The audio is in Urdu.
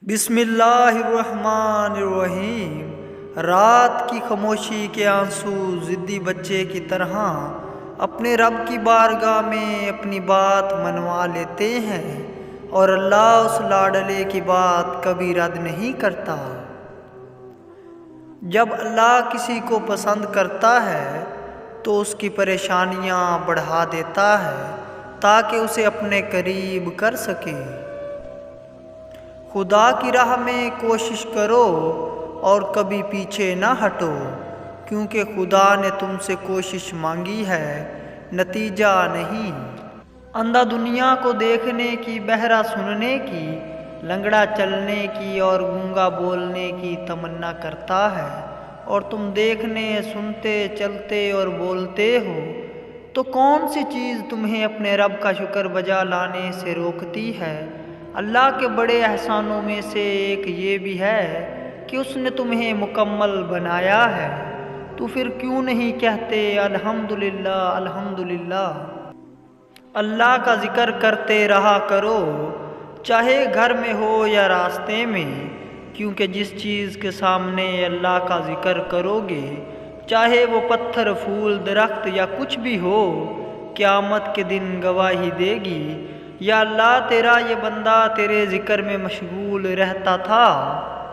بسم اللہ الرحمن الرحیم۔ رات کی خاموشی کے آنسو ضدی بچے کی طرح اپنے رب کی بارگاہ میں اپنی بات منوا لیتے ہیں، اور اللہ اس لاڈلے کی بات کبھی رد نہیں کرتا۔ جب اللہ کسی کو پسند کرتا ہے تو اس کی پریشانیاں بڑھا دیتا ہے تاکہ اسے اپنے قریب کر سکے۔ خدا کی راہ میں کوشش کرو اور کبھی پیچھے نہ ہٹو، کیونکہ خدا نے تم سے کوشش مانگی ہے، نتیجہ نہیں۔ اندھا دنیا کو دیکھنے کی، بہرا سننے کی، لنگڑا چلنے کی اور گونگا بولنے کی تمنا کرتا ہے، اور تم دیکھنے، سنتے، چلتے اور بولتے ہو، تو کون سی چیز تمہیں اپنے رب کا شکر بجا لانے سے روکتی ہے؟ اللہ کے بڑے احسانوں میں سے ایک یہ بھی ہے کہ اس نے تمہیں مکمل بنایا ہے، تو پھر کیوں نہیں کہتے الحمدللہ الحمدللہ؟ اللہ کا ذکر کرتے رہا کرو، چاہے گھر میں ہو یا راستے میں، کیونکہ جس چیز کے سامنے اللہ کا ذکر کرو گے، چاہے وہ پتھر، پھول، درخت یا کچھ بھی ہو، قیامت کے دن گواہی دے گی، یا اللہ تیرا یہ بندہ تیرے ذکر میں مشغول رہتا تھا۔